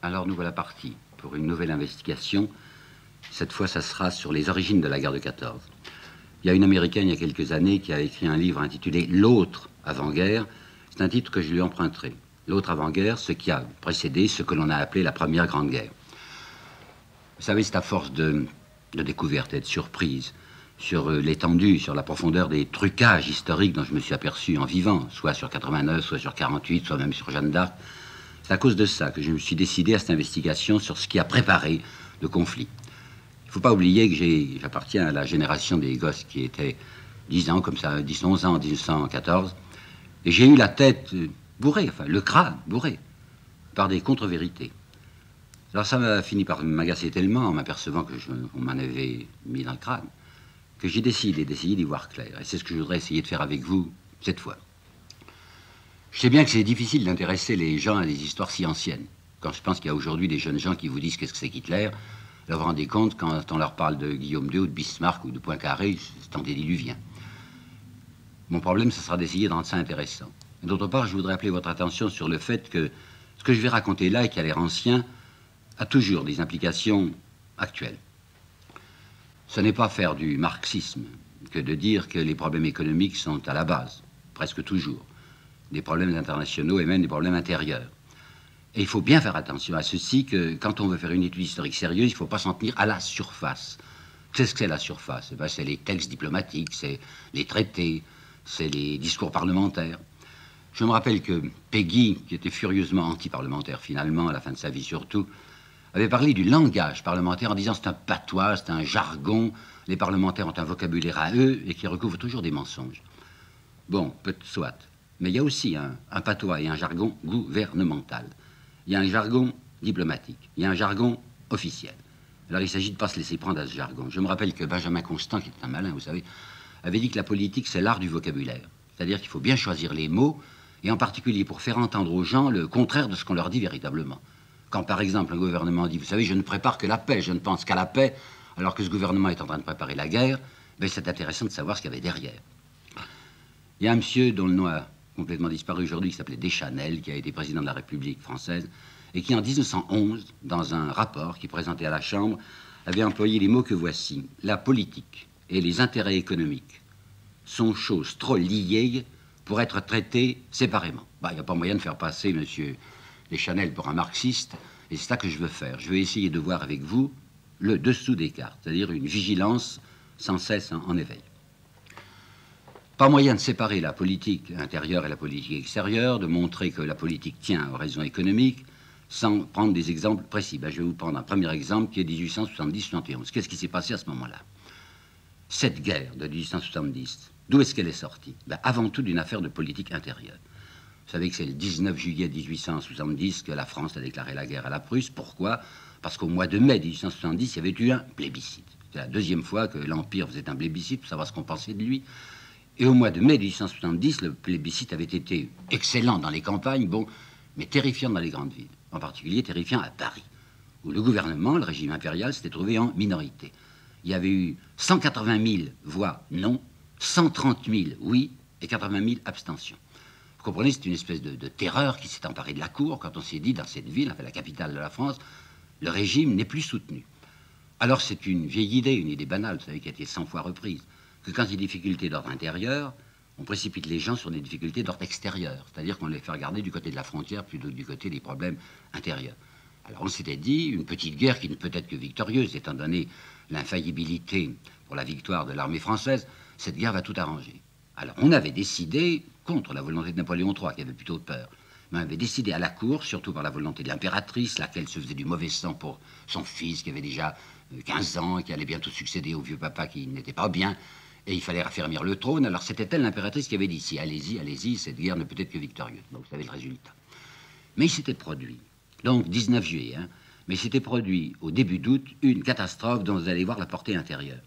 Alors nous voilà partis pour une nouvelle investigation. Cette fois, ça sera sur les origines de la guerre de 14. Il y a une Américaine, il y a quelques années, qui a écrit un livre intitulé « L'autre avant-guerre ». C'est un titre que je lui emprunterai. L'autre avant-guerre, ce qui a précédé ce que l'on a appelé la Première Grande Guerre. Vous savez, c'est à force de découvertes et de surprises sur l'étendue, sur la profondeur des trucages historiques dont je me suis aperçu en vivant, soit sur 89, soit sur 48, soit même sur Jeanne d'Arc. C'est à cause de ça que je me suis décidé à cette investigation sur ce qui a préparé le conflit. Il ne faut pas oublier que j'appartiens à la génération des gosses qui étaient 10 ans, comme ça, 10, 11 ans en 1914, et j'ai eu la tête bourrée, enfin le crâne bourré, par des contre-vérités. Alors ça m'a fini par m'agacer tellement en m'apercevant qu'on m'en avait mis dans le crâne, que j'ai décidé d'y voir clair. Et c'est ce que je voudrais essayer de faire avec vous cette fois. Je sais bien que c'est difficile d'intéresser les gens à des histoires si anciennes. Quand je pense qu'il y a aujourd'hui des jeunes gens qui vous disent qu'est-ce que c'est qu'Hitler, vous vous rendez compte, quand on leur parle de Guillaume II ou de Bismarck ou de Poincaré, c'est antédiluvien. Mon problème, ce sera d'essayer de rendre ça intéressant. D'autre part, je voudrais appeler votre attention sur le fait que ce que je vais raconter là et qui a l'air ancien a toujours des implications actuelles. Ce n'est pas faire du marxisme que de dire que les problèmes économiques sont à la base, presque toujours, des problèmes internationaux et même des problèmes intérieurs. Et il faut bien faire attention à ceci, que quand on veut faire une étude historique sérieuse, il ne faut pas s'en tenir à la surface. Qu'est-ce que c'est la surface? C'est les textes diplomatiques, c'est les traités, c'est les discours parlementaires. Je me rappelle que Péguy, qui était furieusement anti-parlementaire finalement, à la fin de sa vie surtout, avait parlé du langage parlementaire en disant c'est un patois, c'est un jargon, les parlementaires ont un vocabulaire à eux et qui recouvre toujours des mensonges. Bon, soit. Mais il y a aussi un patois et un jargon gouvernemental. Il y a un jargon diplomatique, il y a un jargon officiel. Alors il s'agit de ne pas se laisser prendre à ce jargon. Je me rappelle que Benjamin Constant, qui était un malin, vous savez, avait dit que la politique, c'est l'art du vocabulaire. C'est-à-dire qu'il faut bien choisir les mots, et en particulier pour faire entendre aux gens le contraire de ce qu'on leur dit véritablement. Quand, par exemple, un gouvernement dit, vous savez, je ne prépare que la paix, je ne pense qu'à la paix, alors que ce gouvernement est en train de préparer la guerre, ben c'est intéressant de savoir ce qu'il y avait derrière. Il y a un monsieur dont le nom a complètement disparu aujourd'hui, qui s'appelait Deschanel, qui a été président de la République française, et qui, en 1911, dans un rapport qu'il présentait à la Chambre, avait employé les mots que voici. La politique et les intérêts économiques sont choses trop liées pour être traitées séparément. Il n'y a pas moyen de faire passer M. Deschanel pour un marxiste, et c'est ça que je veux faire. Je vais essayer de voir avec vous le dessous des cartes, c'est-à-dire une vigilance sans cesse en éveil. Pas moyen de séparer la politique intérieure et la politique extérieure, de montrer que la politique tient aux raisons économiques, sans prendre des exemples précis. Je vais vous prendre un premier exemple qui est 1870-71. Qu'est-ce qui s'est passé à ce moment-là? Cette guerre de 1870, d'où est-ce qu'elle est sortie? Avant tout d'une affaire de politique intérieure. Vous savez que c'est le 19 juillet 1870 que la France a déclaré la guerre à la Prusse. Pourquoi? Parce qu'au mois de mai 1870, il y avait eu un plébiscite. C'est la deuxième fois que l'Empire faisait un plébiscite pour savoir ce qu'on pensait de lui. Et au mois de mai 1870, le plébiscite avait été excellent dans les campagnes, bon, mais terrifiant dans les grandes villes. En particulier terrifiant à Paris, où le gouvernement, le régime impérial, s'était trouvé en minorité. Il y avait eu 180 000 voix non, 130 000 oui et 80 000 abstentions. Vous comprenez, c'est une espèce de terreur qui s'est emparée de la cour quand on s'est dit, dans cette ville, enfin la capitale de la France, le régime n'est plus soutenu. Alors c'est une vieille idée, une idée banale, vous savez, qui a été 100 fois reprise, que quand il y a des difficultés d'ordre intérieur, on précipite les gens sur des difficultés d'ordre extérieur, c'est-à-dire qu'on les fait regarder du côté de la frontière plutôt que du côté des problèmes intérieurs. Alors on s'était dit, une petite guerre qui ne peut être que victorieuse, étant donné l'infaillibilité pour la victoire de l'armée française, cette guerre va tout arranger. Alors on avait décidé, contre la volonté de Napoléon III, qui avait plutôt peur, mais on avait décidé à la cour, surtout par la volonté de l'impératrice, laquelle se faisait du mauvais sang pour son fils, qui avait déjà 15 ans, et qui allait bientôt succéder au vieux papa qui n'était pas bien, et il fallait raffermir le trône. Alors c'était elle, l'impératrice, qui avait dit, si, allez-y, allez-y, cette guerre ne peut être que victorieuse. Donc vous savez le résultat. Mais il s'était produit, donc 19 juillet, mais il s'était produit au début d'août une catastrophe dont vous allez voir la portée intérieure.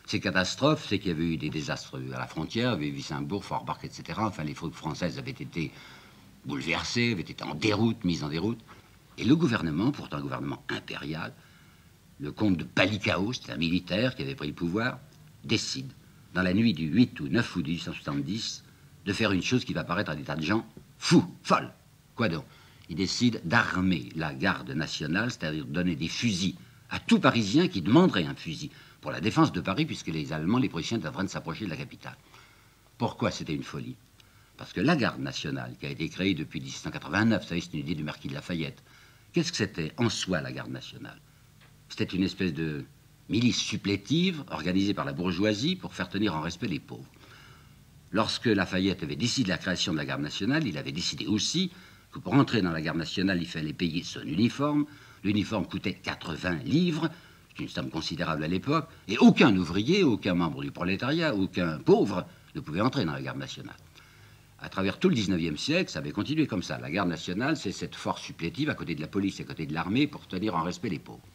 Ces catastrophes, c'est qu'il y avait eu des désastres à la frontière, il y avait eu Wissembourg, Forbach, etc. Enfin, les troupes françaises avaient été bouleversées, avaient été en déroute, mises en déroute. Et le gouvernement, pourtant un gouvernement impérial, le comte de Palikao, c'était un militaire qui avait pris le pouvoir, décide, dans la nuit du 8 ou 9 août 1870, de faire une chose qui va paraître à des tas de gens fous, folles. Quoi donc? il décide d'armer la garde nationale, c'est-à-dire de donner des fusils à tout Parisien qui demanderait un fusil pour la défense de Paris, puisque les Allemands, les Prussiens étaient en train de s'approcher de la capitale. Pourquoi c'était une folie? Parce que la garde nationale, qui a été créée depuis 1789, vous savez, c'est une idée du marquis de Lafayette, qu'est-ce que c'était en soi la garde nationale? C'était une espèce de milice supplétive organisée par la bourgeoisie pour faire tenir en respect les pauvres. Lorsque Lafayette avait décidé la création de la garde nationale, il avait décidé aussi que pour entrer dans la garde nationale, il fallait payer son uniforme. L'uniforme coûtait 80 livres, c'est une somme considérable à l'époque, et aucun ouvrier, aucun membre du prolétariat, aucun pauvre ne pouvait entrer dans la garde nationale. À travers tout le 19e siècle, ça avait continué comme ça. La garde nationale, c'est cette force supplétive à côté de la police, à côté de l'armée, pour tenir en respect les pauvres.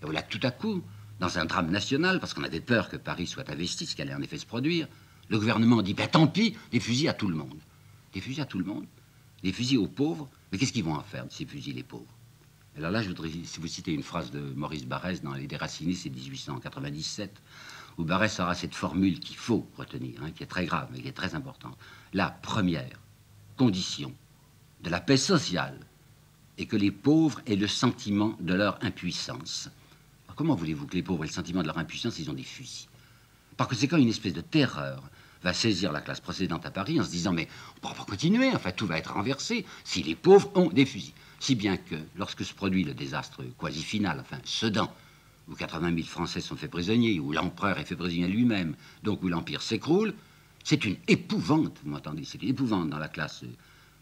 Et voilà, tout à coup, dans un drame national, parce qu'on avait peur que Paris soit investi, ce qui allait en effet se produire, le gouvernement dit, ben tant pis, des fusils à tout le monde. Des fusils à tout le monde, des fusils aux pauvres, mais qu'est-ce qu'ils vont en faire de ces fusils, les pauvres? Alors là, je voudrais vous citer une phrase de Maurice Barrès dans Les Déracinistes, c'est 1897, où Barrès aura cette formule qu'il faut retenir, hein, qui est très grave, mais qui est très importante. La première condition de la paix sociale est que les pauvres aient le sentiment de leur impuissance. Alors, comment voulez-vous que les pauvres aient le sentiment de leur impuissance s'ils ont des fusils? Par conséquent, une espèce de terreur va saisir la classe procédante à Paris en se disant « mais on ne pourra pas continuer, enfin tout va être renversé si les pauvres ont des fusils ». Si bien que, lorsque se produit le désastre quasi final, enfin Sedan, où 80 000 Français sont faits prisonniers, où l'empereur est fait prisonnier lui-même, donc où l'Empire s'écroule, c'est une épouvante, vous m'entendez, c'est une épouvante dans la classe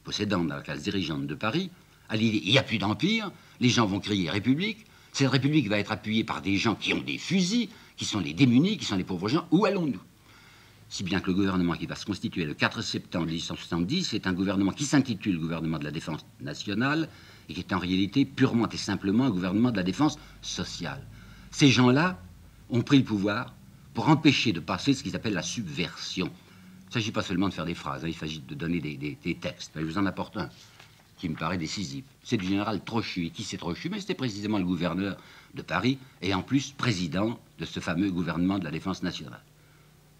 possédante, dans la classe dirigeante de Paris, à l'idée, il n'y a plus d'empire, les gens vont crier République, cette République va être appuyée par des gens qui ont des fusils, qui sont les démunis, qui sont les pauvres gens, où allons-nous? Si bien que le gouvernement qui va se constituer le 4 septembre 1870 est un gouvernement qui s'intitule gouvernement de la défense nationale et qui est en réalité purement et simplement un gouvernement de la défense sociale. Ces gens-là ont pris le pouvoir pour empêcher de passer ce qu'ils appellent la subversion. Il ne s'agit pas seulement de faire des phrases, hein, il s'agit de donner des textes. Je vous en apporte un qui me paraît décisif. C'est du général Trochu. Et qui c'est Trochu? Mais c'était précisément le gouverneur de Paris et en plus président de ce fameux gouvernement de la défense nationale.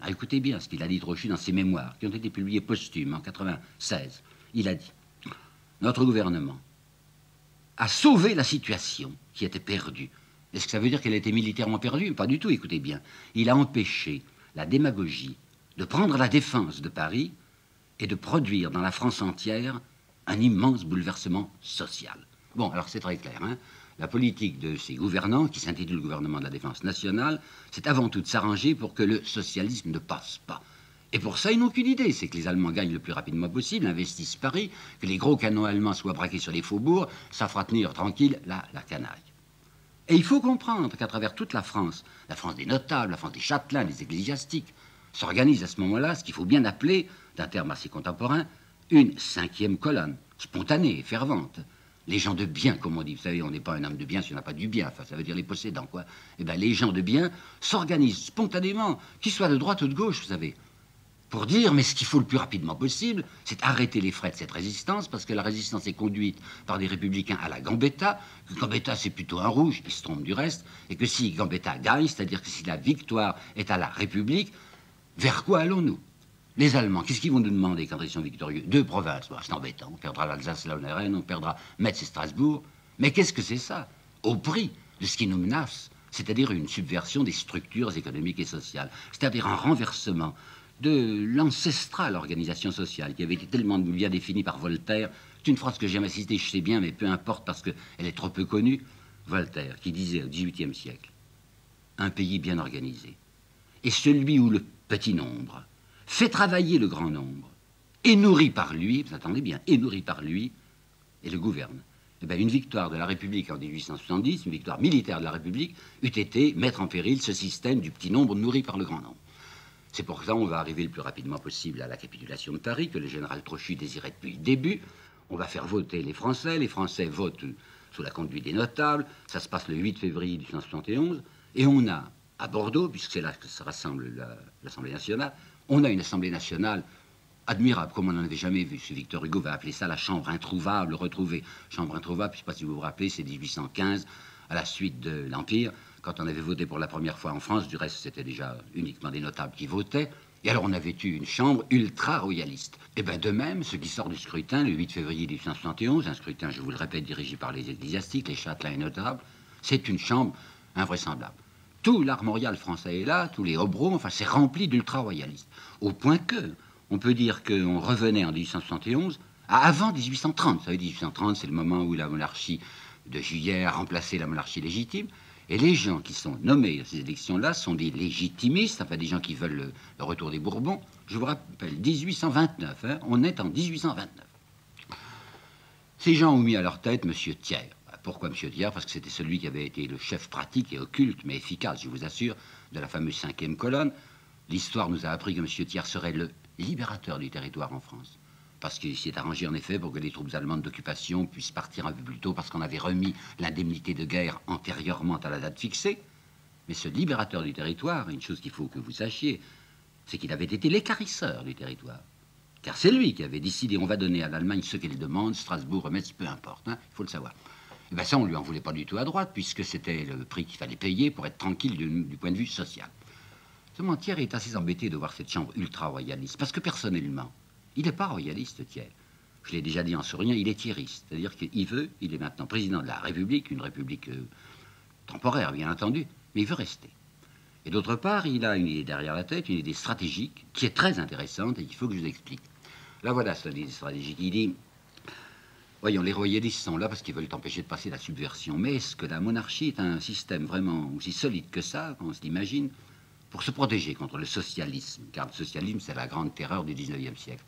Alors, écoutez bien ce qu'il a dit Trochu dans ses mémoires, qui ont été publiés posthumes en 1996. Il a dit « Notre gouvernement a sauvé la situation qui était perdue. » Est-ce que ça veut dire qu'elle était militairement perdue? Pas du tout, écoutez bien. Il a empêché la démagogie de prendre la défense de Paris et de produire dans la France entière un immense bouleversement social. Bon, alors c'est très clair, hein. La politique de ces gouvernants, qui s'intitule le gouvernement de la défense nationale, c'est avant tout de s'arranger pour que le socialisme ne passe pas. Et pour ça, ils n'ont qu'une idée, c'est que les Allemands gagnent le plus rapidement possible, investissent Paris, que les gros canons allemands soient braqués sur les faubourgs, ça fera tenir tranquille la canaille. Et il faut comprendre qu'à travers toute la France des notables, la France des châtelains, des ecclésiastiques, s'organise à ce moment-là ce qu'il faut bien appeler, d'un terme assez contemporain, une cinquième colonne, spontanée et fervente. Les gens de bien, comme on dit, vous savez, on n'est pas un homme de bien si on n'a pas du bien, enfin ça veut dire les possédants, quoi. Eh bien les gens de bien s'organisent spontanément, qu'ils soient de droite ou de gauche, vous savez, pour dire, mais ce qu'il faut le plus rapidement possible, c'est arrêter les frais de cette résistance, parce que la résistance est conduite par des républicains à la Gambetta, que Gambetta c'est plutôt un rouge, il se trompe du reste, et que si Gambetta gagne, c'est-à-dire que si la victoire est à la République, vers quoi allons-nous? Les Allemands, qu'est-ce qu'ils vont nous demander quand ils sont victorieux? 2 provinces, bon, c'est embêtant, on perdra l'Alsace et la Lorraine, on perdra Metz et Strasbourg, mais qu'est-ce que c'est ça? Au prix de ce qui nous menace, c'est-à-dire une subversion des structures économiques et sociales, c'est-à-dire un renversement de l'ancestrale organisation sociale qui avait été tellement bien définie par Voltaire. C'est une phrase que j'ai jamais citée, je sais bien, mais peu importe parce qu'elle est trop peu connue. Voltaire, qui disait au XVIIIe siècle, un pays bien organisé est celui où le petit nombre fait travailler le grand nombre, est nourri par lui, vous attendez bien, est nourri par lui, et le gouverne. Eh bien, une victoire de la République en 1870, une victoire militaire de la République, eût été mettre en péril ce système du petit nombre nourri par le grand nombre. C'est pour ça qu'on va arriver le plus rapidement possible à la capitulation de Paris, que le général Trochu désirait depuis le début. On va faire voter les Français votent sous la conduite des notables, ça se passe le 8 février 1871, et on a, à Bordeaux, puisque c'est là que se rassemble l'Assemblée nationale, on a une Assemblée nationale admirable, comme on n'en avait jamais vu. Ce Victor Hugo va appeler ça la chambre introuvable, retrouvée. Chambre introuvable, je ne sais pas si vous vous rappelez, c'est 1815, à la suite de l'Empire, quand on avait voté pour la première fois en France, du reste c'était déjà uniquement des notables qui votaient, Et alors on avait eu une chambre ultra-royaliste. Et bien de même, ce qui sort du scrutin, le 8 février 1871, un scrutin, je vous le répète, dirigé par les ecclésiastiques, les châtelains et notables, c'est une chambre invraisemblable. Tout l'armorial français est là, tous les hobereaux, enfin c'est rempli d'ultra-royalistes. Au point que, on peut dire qu'on revenait en 1871 à avant 1830. Vous savez, 1830, c'est le moment où la monarchie de Juillet a remplacé la monarchie légitime. Et les gens qui sont nommés à ces élections-là sont des légitimistes, enfin des gens qui veulent le retour des Bourbons. Je vous rappelle, 1829, hein, on est en 1829. Ces gens ont mis à leur tête M. Thiers. Pourquoi M. Thiers? Parce que c'était celui qui avait été le chef pratique et occulte, mais efficace, je vous assure, de la fameuse 5e colonne. L'histoire nous a appris que M. Thiers serait le libérateur du territoire en France. Parce qu'il s'y est arrangé en effet pour que les troupes allemandes d'occupation puissent partir un peu plus tôt, parce qu'on avait remis l'indemnité de guerre antérieurement à la date fixée. Mais ce libérateur du territoire, une chose qu'il faut que vous sachiez, c'est qu'il avait été l'équarrisseur du territoire. Car c'est lui qui avait décidé, on va donner à l'Allemagne ce qu'elle demande, Strasbourg, Metz, peu importe, hein, il faut le savoir. Et bien ça, on ne lui en voulait pas du tout à droite, puisque c'était le prix qu'il fallait payer pour être tranquille du point de vue social. Seulement, Thiers est assez embêté de voir cette chambre ultra-royaliste, parce que personnellement, il n'est pas royaliste, Thiers. Je l'ai déjà dit en souriant, il est thiériste. C'est-à-dire qu'il veut, il est maintenant président de la République, une République temporaire, bien entendu, mais il veut rester. Et d'autre part, il a une idée derrière la tête, une idée stratégique, qui est très intéressante et qu'il faut que je vous explique. Là, voilà cette idée stratégique. Il dit, voyons, les royalistes sont là parce qu'ils veulent empêcher de passer la subversion. Mais est-ce que la monarchie est un système vraiment aussi solide que ça, qu'on se l'imagine, pour se protéger contre le socialisme? Car le socialisme, c'est la grande terreur du 19e siècle.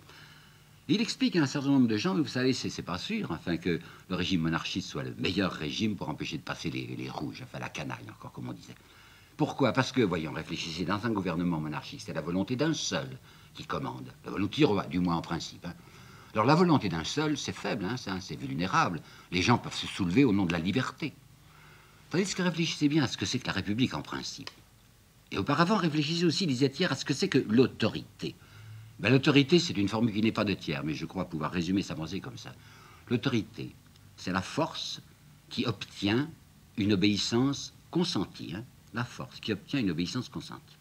Il explique à un certain nombre de gens, mais vous savez, c'est pas sûr, enfin, que le régime monarchiste soit le meilleur régime pour empêcher de passer les rouges, enfin la canaille, encore, comme on disait. Pourquoi? Parce que, voyons, réfléchissez, dans un gouvernement monarchique, c'est la volonté d'un seul qui commande, la volonté du roi, du moins en principe. Hein. Alors la volonté d'un seul, c'est faible, hein, c'est vulnérable. Les gens peuvent se soulever au nom de la liberté. Tandis que réfléchissez bien à ce que c'est que la République en principe. Et auparavant, réfléchissez aussi, disait Thiers, à ce que c'est que l'autorité. Ben, l'autorité, c'est une formule qui n'est pas de Thiers, mais je crois pouvoir résumer sa pensée comme ça. L'autorité, c'est la force qui obtient une obéissance consentie. Hein, la force qui obtient une obéissance consentie.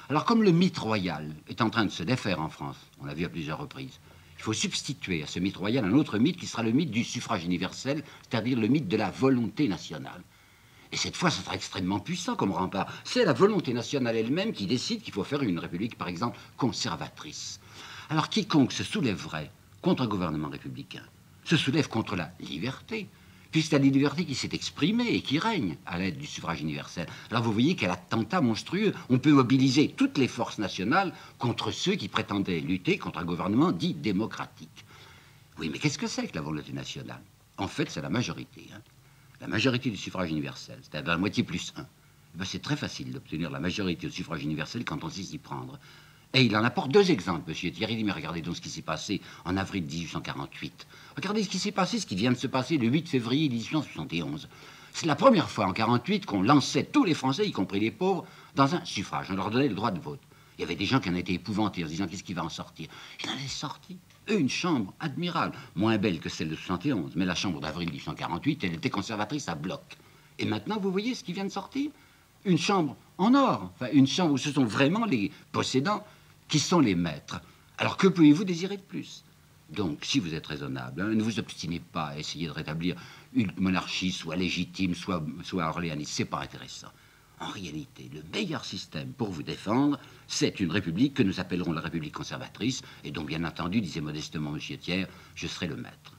Alors, comme le mythe royal est en train de se défaire en France, on l'a vu à plusieurs reprises, il faut substituer à ce mythe royal un autre mythe qui sera le mythe du suffrage universel, c'est-à-dire le mythe de la volonté nationale. Et cette fois, ça sera extrêmement puissant comme rempart. C'est la volonté nationale elle-même qui décide qu'il faut faire une république, par exemple, conservatrice. Alors quiconque se soulèverait contre un gouvernement républicain se soulève contre la liberté, puisque c'est la liberté qui s'est exprimée et qui règne à l'aide du suffrage universel. Alors vous voyez quel attentat monstrueux. On peut mobiliser toutes les forces nationales contre ceux qui prétendaient lutter contre un gouvernement dit démocratique. Oui, mais qu'est-ce que c'est que la volonté nationale? En fait, c'est la majorité. Hein. La majorité du suffrage universel, c'est-à-dire la moitié plus 1. Ben, c'est très facile d'obtenir la majorité au suffrage universel quand on sait s'y prendre. Et il en apporte deux exemples, monsieur Thierry dit, mais regardez donc ce qui s'est passé en avril 1848. Regardez ce qui s'est passé, ce qui vient de se passer le 8 février 1871. C'est la première fois en 48 qu'on lançait tous les Français, y compris les pauvres, dans un suffrage. On leur donnait le droit de vote. Il y avait des gens qui en étaient épouvantés en se disant, qu'est-ce qui va en sortir? Il en est sorti. Une chambre admirable, moins belle que celle de 71, mais la chambre d'avril 1848, elle était conservatrice à bloc. Et maintenant, vous voyez ce qui vient de sortir? Une chambre en or, enfin une chambre où ce sont vraiment les possédants qui sont les maîtres. Alors que pouvez-vous désirer de plus? Donc, si vous êtes raisonnable, hein, ne vous obstinez pas à essayer de rétablir une monarchie soit légitime, soit orléaniste. C'est pas intéressant. En réalité, le meilleur système pour vous défendre, c'est une république que nous appellerons la république conservatrice, et dont, bien entendu, disait modestement M. Thiers, je serai le maître.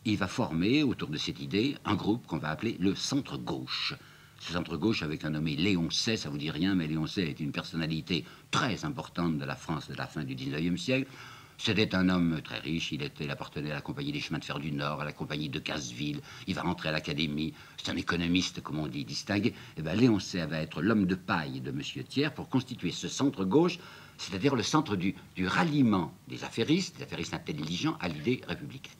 Il va former, autour de cette idée, un groupe qu'on va appeler le centre-gauche. Ce centre-gauche avec un nommé Léon Say, ça vous dit rien, mais Léon Say est une personnalité très importante de la France de la fin du 19e siècle. C'était un homme très riche, il appartenait à la compagnie des chemins de fer du Nord, à la compagnie de Casseville, il va rentrer à l'académie, c'est un économiste, comme on dit, distingué. Et bien Léon Say va être l'homme de paille de M. Thiers pour constituer ce centre-gauche, c'est-à-dire le centre du ralliement des affairistes intelligents à l'idée républicaine.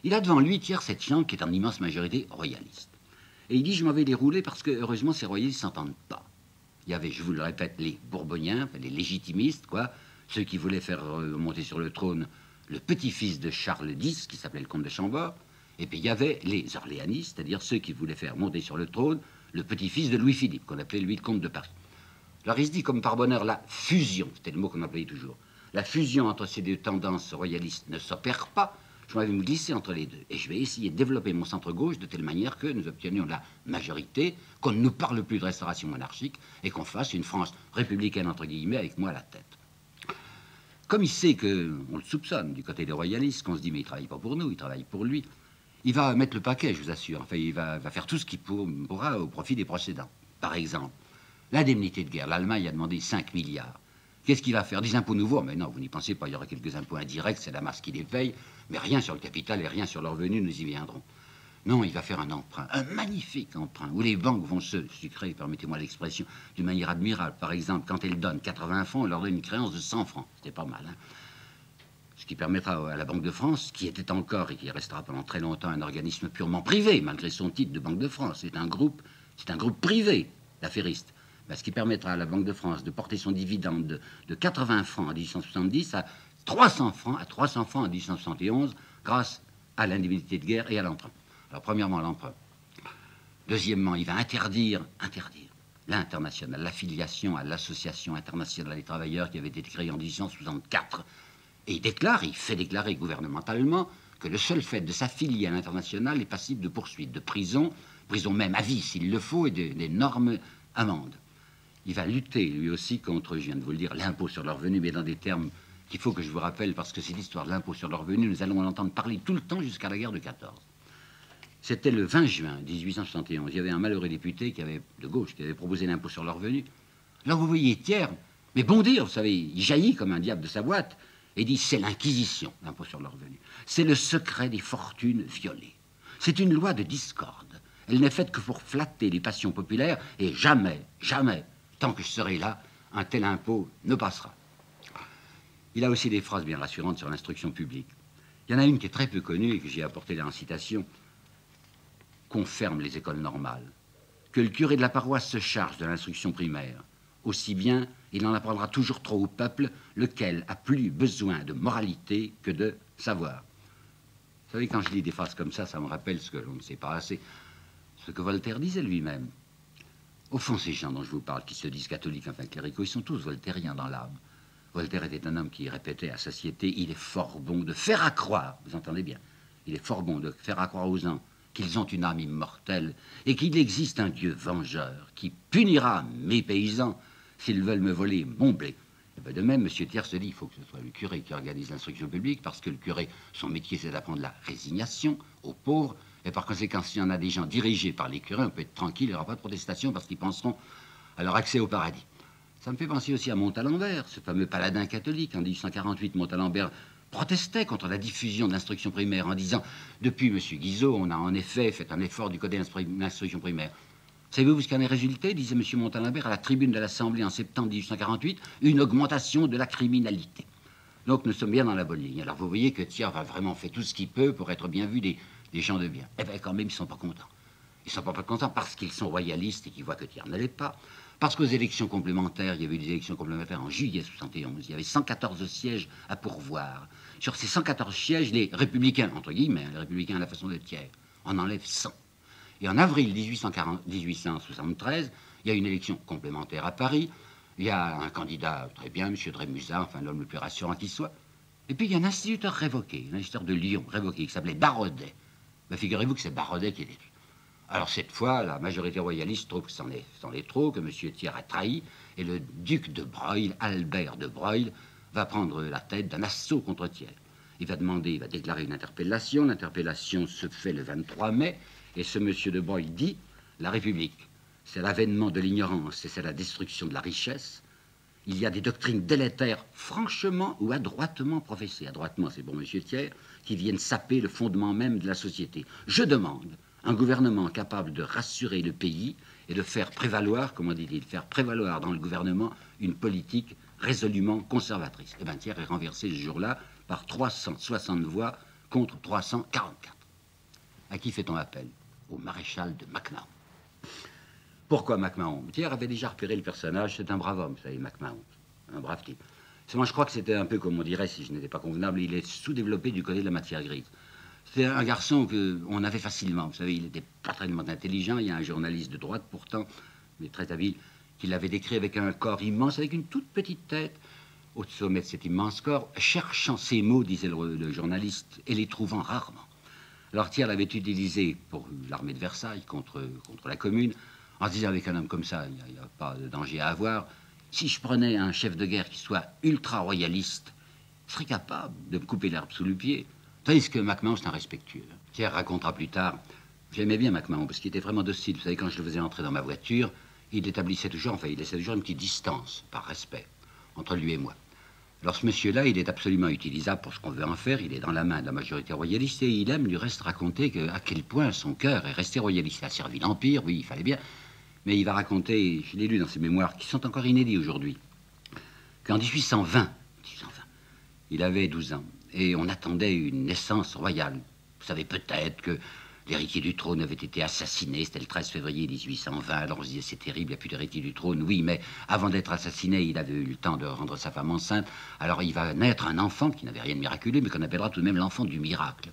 Il a devant lui, Thiers, cette chambre qui est en immense majorité royaliste. Et il dit, je m'en vais dérouler parce que, heureusement, ces royalistes ne s'entendent pas. Il y avait, je vous le répète, les Bourboniens, les légitimistes, quoi, ceux qui voulaient faire monter sur le trône le petit-fils de Charles X, qui s'appelait le comte de Chambord, et puis il y avait les orléanistes, c'est-à-dire ceux qui voulaient faire monter sur le trône le petit-fils de Louis-Philippe, qu'on appelait lui le comte de Paris. Alors il se dit comme par bonheur, la fusion, c'était le mot qu'on employait toujours, la fusion entre ces deux tendances royalistes ne s'opère pas, je vais me glisser entre les deux. Et je vais essayer de développer mon centre-gauche de telle manière que nous obtenions la majorité, qu'on ne nous parle plus de restauration monarchique et qu'on fasse une France républicaine, entre guillemets, avec moi à la tête. Comme il sait qu'on le soupçonne du côté des royalistes, qu'on se dit mais il ne travaille pas pour nous, il travaille pour lui, il va mettre le paquet, je vous assure. Enfin, il va faire tout ce qu'il pourra au profit des précédents. Par exemple, l'indemnité de guerre. L'Allemagne a demandé 5 milliards. Qu'est-ce qu'il va faire? Des impôts nouveaux? Mais non, vous n'y pensez pas. Il y aura quelques impôts indirects, c'est la masse qui les paye, mais rien sur le capital et rien sur leurs revenus, nous y viendrons. Non, il va faire un emprunt, un magnifique emprunt, où les banques vont se sucrer, permettez-moi l'expression, d'une manière admirable. Par exemple, quand elles donnent 80 francs, on leur donne une créance de 100 francs. C'était pas mal, hein? Ce qui permettra à la Banque de France, qui était encore et qui restera pendant très longtemps un organisme purement privé, malgré son titre de Banque de France. C'est un groupe privé d'affaires,istes. Ben, ce qui permettra à la Banque de France de porter son dividende de 80 francs en 1870 à 300 francs en 1871, grâce à l'indemnité de guerre et à l'emprunt. Alors, premièrement, l'emprunt. Deuxièmement, il va interdire l'international, l'affiliation à l'Association internationale des travailleurs qui avait été créée en 1864. Et il fait déclarer gouvernementalement que le seul fait de s'affilier à l'international est passible de poursuite, de prison même à vie s'il le faut, et d'énormes amendes. Il va lutter lui aussi contre, je viens de vous le dire, l'impôt sur le revenu, mais dans des termes qu'il faut que je vous rappelle, parce que c'est l'histoire de l'impôt sur le revenu, nous allons l'entendre parler tout le temps jusqu'à la guerre de 14. C'était le 20 juin 1871. Il y avait un malheureux député de gauche qui avait proposé l'impôt sur le revenu. Là, vous voyez Thiers, mais bondir, vous savez, il jaillit comme un diable de sa boîte, et dit c'est l'Inquisition, l'impôt sur le revenu. C'est le secret des fortunes violées. C'est une loi de discorde. Elle n'est faite que pour flatter les passions populaires, et jamais, jamais, tant que je serai là, un tel impôt ne passera. Il a aussi des phrases bien rassurantes sur l'instruction publique. Il y en a une qui est très peu connue et que j'ai apportée là en citation. Qu'on ferme les écoles normales, que le curé de la paroisse se charge de l'instruction primaire. Aussi bien, il en apprendra toujours trop au peuple, lequel a plus besoin de moralité que de savoir. Vous savez, quand je lis des phrases comme ça me rappelle ce que l'on ne sait pas assez, ce que Voltaire disait lui-même. Au fond, ces gens dont je vous parle, qui se disent catholiques, enfin cléricaux, ils sont tous voltairiens dans l'âme. Voltaire était un homme qui répétait à satiété, il est fort bon de faire accroire, vous entendez bien, il est fort bon de faire accroire aux gens qu'ils ont une âme immortelle et qu'il existe un Dieu vengeur qui punira mes paysans s'ils veulent me voler mon blé. Et bien de même, M. Thiers se dit il faut que ce soit le curé qui organise l'instruction publique, parce que le curé, son métier, c'est d'apprendre la résignation aux pauvres, et par conséquent, s'il y en a des gens dirigés par les curés, on peut être tranquille, il n'y aura pas de protestation, parce qu'ils penseront à leur accès au paradis. Ça me fait penser aussi à Montalembert, ce fameux paladin catholique. En 1848, Montalembert protestait contre la diffusion de l'instruction primaire en disant « Depuis M. Guizot, on a en effet fait un effort du côté de l'instruction primaire. » Savez-vous ce qu'en est résulté, disait M. Montalembert à la tribune de l'Assemblée en septembre 1848, une augmentation de la criminalité. Donc nous sommes bien dans la bonne ligne. Alors vous voyez que Thiers a vraiment fait tout ce qu'il peut pour être bien vu des gens de bien. Eh bien quand même, ils ne sont pas contents. Ils ne sont pas contents parce qu'ils sont royalistes et qu'ils voient que Thiers ne l'est pas. Parce qu'aux élections complémentaires, il y avait eu des élections complémentaires en juillet 71, il y avait 114 sièges à pourvoir. Sur ces 114 sièges, les républicains, entre guillemets, les républicains à la façon de Thiers, en enlèvent 100. Et en avril 1873, il y a une élection complémentaire à Paris. Il y a un candidat, très bien, M. Drémusat, enfin l'homme le plus rassurant qui soit. Et puis il y a un instituteur révoqué, un instituteur de Lyon révoqué, qui s'appelait Barodet. Ben, figurez-vous que c'est Barodet qui est élu. Alors cette fois, la majorité royaliste trouve que c'en est trop, que M. Thiers a trahi, et le duc de Broglie, Albert de Broglie, va prendre la tête d'un assaut contre Thiers. Il va déclarer une interpellation. L'interpellation se fait le 23 mai, et ce M. de Broglie dit « La République, c'est l'avènement de l'ignorance et c'est la destruction de la richesse. Il y a des doctrines délétères franchement ou adroitement professées. » Adroitement, c'est pour M. Thiers, qui viennent saper le fondement même de la société. Je demande un gouvernement capable de rassurer le pays et de faire prévaloir, comment dit-il, faire prévaloir dans le gouvernement une politique résolument conservatrice. Et bien Thiers est renversé ce jour-là par 360 voix contre 344. À qui fait-on appel? Au maréchal de MacMahon. Pourquoi MacMahon? Thiers avait déjà repéré le personnage, c'est un brave homme, vous savez, MacMahon, un brave type. Seulement, je crois que c'était un peu, comme on dirait, si je n'étais pas convenable, il est sous-développé du côté de la matière grise. C'est un garçon qu'on avait facilement. Vous savez, il n'était pas très intelligent. Il y a un journaliste de droite, pourtant, mais très habile, qu'il avait décrit avec un corps immense, avec une toute petite tête, au sommet de cet immense corps, cherchant ces mots, disait le journaliste, et les trouvant rarement. Alors Thiers l'avait utilisé pour l'armée de Versailles, contre la Commune, en se disant avec un homme comme ça, il n'y a pas de danger à avoir. Si je prenais un chef de guerre qui soit ultra-royaliste, il serait capable de me couper l'herbe sous le pied. Tandis que MacMahon, c'est un respectueux. Thiers racontera plus tard, j'aimais bien MacMahon, parce qu'il était vraiment docile. Vous savez, quand je le faisais entrer dans ma voiture, il établissait toujours, enfin, il laissait toujours une petite distance, par respect, entre lui et moi. Alors ce monsieur-là, il est absolument utilisable pour ce qu'on veut en faire. Il est dans la main de la majorité royaliste et il aime du reste raconter à quel point son cœur est resté royaliste. Il a servi l'Empire, oui, il fallait bien. Mais il va raconter, je l'ai lu dans ses mémoires, qui sont encore inédits aujourd'hui, qu'en 1820, il avait 12 ans et on attendait une naissance royale. Vous savez peut-être que l'héritier du trône avait été assassiné, c'était le 13 février 1820, alors on se disait c'est terrible, il n'y a plus d'héritier du trône. Oui, mais avant d'être assassiné, il avait eu le temps de rendre sa femme enceinte, alors il va naître un enfant qui n'avait rien de miraculeux, mais qu'on appellera tout de même l'enfant du miracle.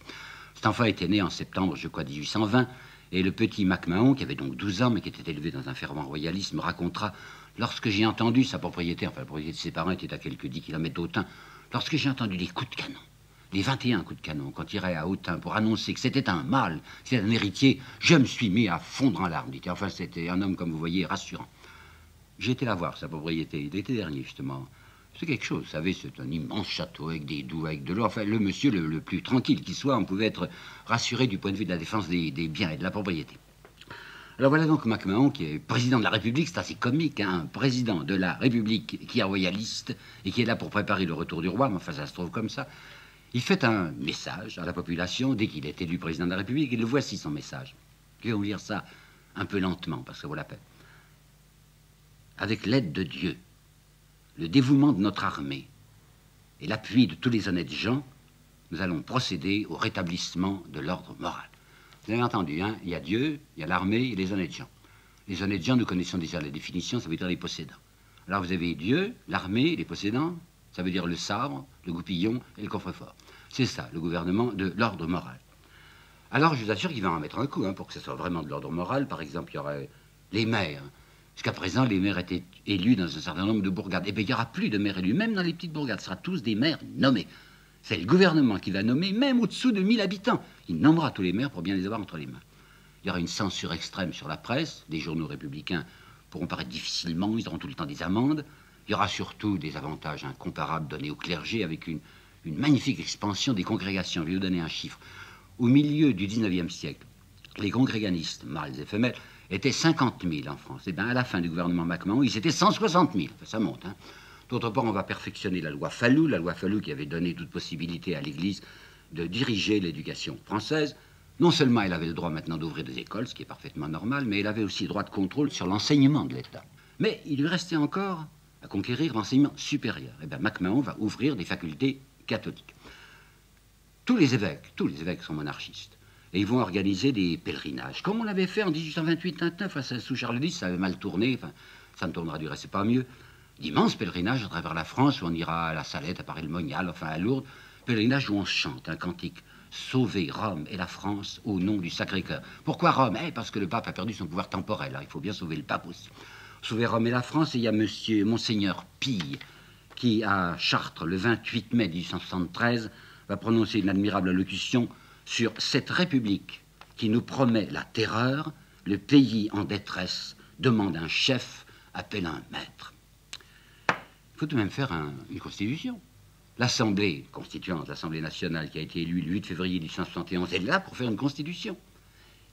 Cet enfant était né en septembre, je crois, 1820, et le petit MacMahon, qui avait donc 12 ans, mais qui était élevé dans un fervent royalisme, racontera, lorsque j'ai entendu sa propriété, enfin la propriété de ses parents était à quelques 10 km d'Autun, lorsque j'ai entendu les coups de canon, les 21 coups de canon, quand il irait à Autun pour annoncer que c'était un mâle, c'était un héritier, je me suis mis à fondre en larmes. Enfin, c'était un homme, comme vous voyez, rassurant. J'ai été la voir, sa propriété, l'été dernier, justement. C'est quelque chose, vous savez, c'est un immense château avec des douves, avec de l'eau. Enfin, le monsieur le plus tranquille qui soit, on pouvait être rassuré du point de vue de la défense des biens et de la propriété. Alors voilà donc MacMahon, qui est président de la République, c'est assez comique, hein, un président de la République qui est royaliste et qui est là pour préparer le retour du roi, mais enfin ça se trouve comme ça. Il fait un message à la population dès qu'il est élu président de la République, et le voici son message. Je vais vous lire ça un peu lentement, parce que ça vaut la peine. Avec l'aide de Dieu, le dévouement de notre armée et l'appui de tous les honnêtes gens, nous allons procéder au rétablissement de l'ordre moral. Vous avez entendu, hein, il y a Dieu, il y a l'armée et les honnêtes gens. Les honnêtes gens, nous connaissons déjà la définition, ça veut dire les possédants. Alors vous avez Dieu, l'armée, les possédants, ça veut dire le sabre, le goupillon et le coffre-fort. C'est ça, le gouvernement de l'ordre moral. Alors je vous assure qu'il va en mettre un coup, hein, pour que ce soit vraiment de l'ordre moral. Par exemple, il y aurait les maires. Jusqu'à présent, les maires étaient élus dans un certain nombre de bourgades. Eh bien, il n'y aura plus de maires élus, même dans les petites bourgades. Ce sera tous des maires nommés. C'est le gouvernement qui va nommer, même au-dessous de 1000 habitants. Il nommera tous les maires pour bien les avoir entre les mains. Il y aura une censure extrême sur la presse. Les journaux républicains pourront paraître difficilement, ils auront tout le temps des amendes. Il y aura surtout des avantages incomparables donnés au clergé avec une magnifique expansion des congrégations. Je vais vous donner un chiffre. Au milieu du 19e siècle, les congréganistes, mâles et femelles, étaient 50 000 en France. Et bien, à la fin du gouvernement MacMahon, ils étaient 160 000. Enfin, ça monte, hein. D'autre part, on va perfectionner la loi Fallou qui avait donné toute possibilité à l'Église de diriger l'éducation française. Non seulement elle avait le droit maintenant d'ouvrir des écoles, ce qui est parfaitement normal, mais elle avait aussi le droit de contrôle sur l'enseignement de l'État. Mais il lui restait encore à conquérir l'enseignement supérieur. Et bien, MacMahon va ouvrir des facultés catholiques. Tous les évêques sont monarchistes. Et ils vont organiser des pèlerinages, comme on l'avait fait en 1828-29, sous Charles X, ça avait mal tourné, enfin, ça ne tournera du reste, c'est pas mieux. D'immenses pèlerinages à travers la France, où on ira à la Salette, à Paris-le-Monial, enfin à Lourdes, pèlerinage où on chante un cantique. Sauver Rome et la France au nom du Sacré-Cœur. Pourquoi Rome? Parce que le pape a perdu son pouvoir temporel, alors il faut bien sauver le pape aussi. Sauver Rome et la France, et il y a Monseigneur Pille, qui, à Chartres, le 28 mai 1873, va prononcer une admirable allocution sur cette République qui nous promet la terreur, le pays en détresse demande un chef, appelle un maître. Il faut tout de même faire une constitution. L'Assemblée constituante, l'Assemblée nationale qui a été élue le 8 février 1871, est là pour faire une constitution.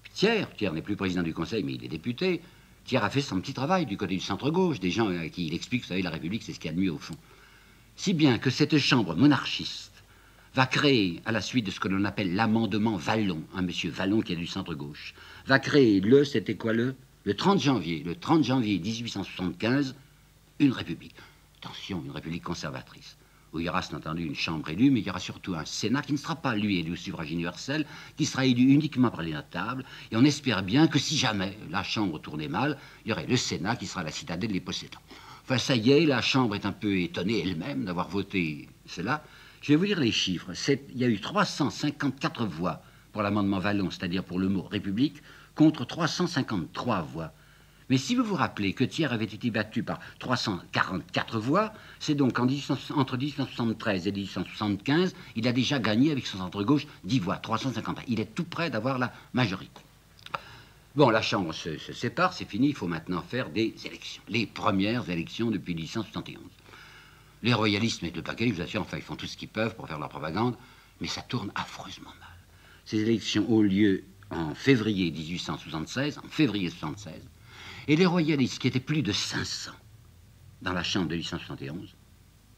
Puis Thiers n'est plus président du Conseil, mais il est député. Thiers a fait son petit travail du côté du centre-gauche, des gens à qui il explique, vous savez, la République, c'est ce qu'il y a de mieux au fond. Si bien que cette chambre monarchiste va créer, à la suite de ce que l'on appelle l'amendement Vallon, un monsieur Vallon qui est du centre-gauche, va créer c'était quoi le 30 janvier 1875, une république. Attention, une république conservatrice, où il y aura, c'est entendu, une chambre élue, mais il y aura surtout un Sénat qui ne sera pas, lui, élu au suffrage universel, qui sera élu uniquement par les notables, et on espère bien que si jamais la chambre tournait mal, il y aurait le Sénat qui sera la citadelle des possédants. Enfin, ça y est, la chambre est un peu étonnée elle-même d'avoir voté cela. Je vais vous lire les chiffres. Il y a eu 354 voix pour l'amendement Vallon, c'est-à-dire pour le mot République, contre 353 voix. Mais si vous vous rappelez que Thiers avait été battu par 344 voix, c'est donc entre 1873 et 1875, il a déjà gagné avec son centre-gauche 10 voix, 350. Il est tout près d'avoir la majorité. Bon, la Chambre se sépare, c'est fini, il faut maintenant faire des élections. Les premières élections depuis 1871. Les royalistes mettent le paquet, je vous assure, enfin, ils font tout ce qu'ils peuvent pour faire leur propagande, mais ça tourne affreusement mal. Ces élections ont lieu en février 1876, et les royalistes, qui étaient plus de 500 dans la Chambre de 1871,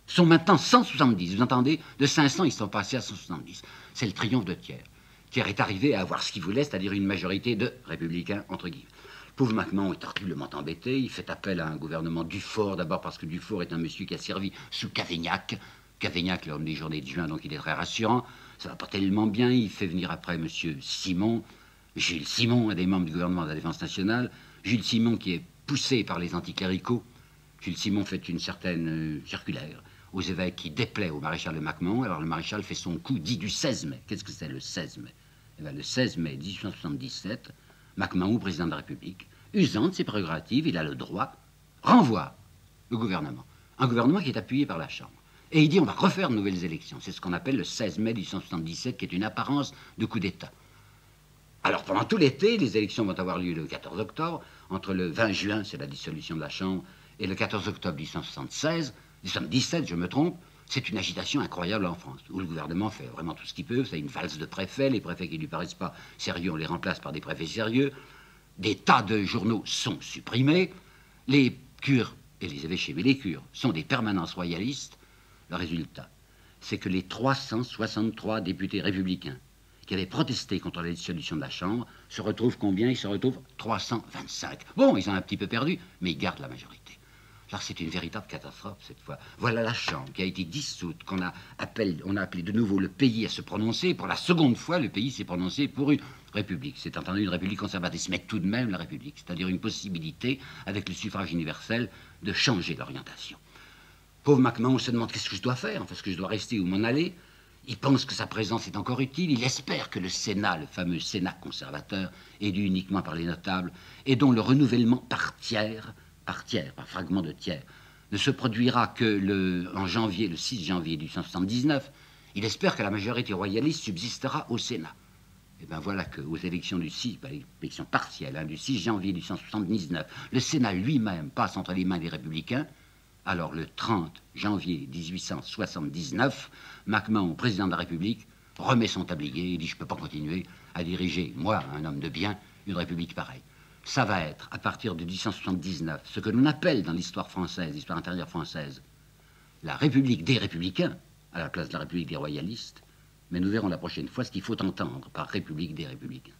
sont maintenant 170. Vous entendez? De 500, ils sont passés à 170. C'est le triomphe de Thiers. Thiers est arrivé à avoir ce qu'il voulait, c'est-à-dire une majorité de républicains, entre guillemets. Le pauvre MacMahon est horriblement embêté. Il fait appel à un gouvernement Dufaure, d'abord parce que Dufaure est un monsieur qui a servi sous Cavaignac. Cavaignac, l'homme des journées de juin, donc il est très rassurant. Ça va pas tellement bien. Il fait venir après monsieur Simon, Jules Simon, un des membres du gouvernement de la Défense nationale. Jules Simon qui est poussé par les anticléricaux. Jules Simon fait une certaine circulaire aux évêques qui déplaît au maréchal de MacMahon. Alors le maréchal fait son coup dit du 16 mai. Qu'est-ce que c'est le 16 mai? Eh bien, le 16 mai 1877, MacMahon, président de la République, usant de ses prérogatives, il a le droit, renvoie le gouvernement. Un gouvernement qui est appuyé par la Chambre. Et il dit on va refaire de nouvelles élections. C'est ce qu'on appelle le 16 mai 1877, qui est une apparence de coup d'État. Alors pendant tout l'été, les élections vont avoir lieu le 14 octobre. Entre le 20 juin, c'est la dissolution de la Chambre, et le 14 octobre 1877, je me trompe, c'est une agitation incroyable en France, où le gouvernement fait vraiment tout ce qu'il peut. C'est une valse de préfets. Les préfets qui ne lui paraissent pas sérieux, on les remplace par des préfets sérieux. Des tas de journaux sont supprimés. Les cures et les évêchés, mais les cures, sont des permanences royalistes. Le résultat, c'est que les 363 députés républicains qui avaient protesté contre la dissolution de la Chambre se retrouvent combien? Ils se retrouvent 325. Bon, ils ont un petit peu perdu, mais ils gardent la majorité. Alors c'est une véritable catastrophe cette fois. Voilà la Chambre qui a été dissoute, on a appelé de nouveau le pays à se prononcer. Pour la seconde fois, le pays s'est prononcé pour une république. C'est entendu une république conservatrice, mais tout de même la république. C'est-à-dire une possibilité, avec le suffrage universel, de changer l'orientation. Pauvre MacMahon se demande qu'est-ce que je dois faire, est-ce que je dois rester ou m'en aller. Il pense que sa présence est encore utile. Il espère que le Sénat, le fameux Sénat conservateur, élu uniquement par les notables, et dont le renouvellement par fragment de tiers, ne se produira que le 6 janvier 1879, il espère que la majorité royaliste subsistera au Sénat. Et bien voilà qu'aux élections élections partielles, du 6 janvier 1879, le Sénat lui-même passe entre les mains des républicains. Alors le 30 janvier 1879, MacMahon, président de la République, remet son tablier et dit « Je ne peux pas continuer à diriger, moi, un homme de bien, une république pareille ». Ça va être, à partir de 1879, ce que l'on appelle dans l'histoire française, l'histoire intérieure française, la République des républicains, à la place de la République des royalistes. Mais nous verrons la prochaine fois ce qu'il faut entendre par République des républicains.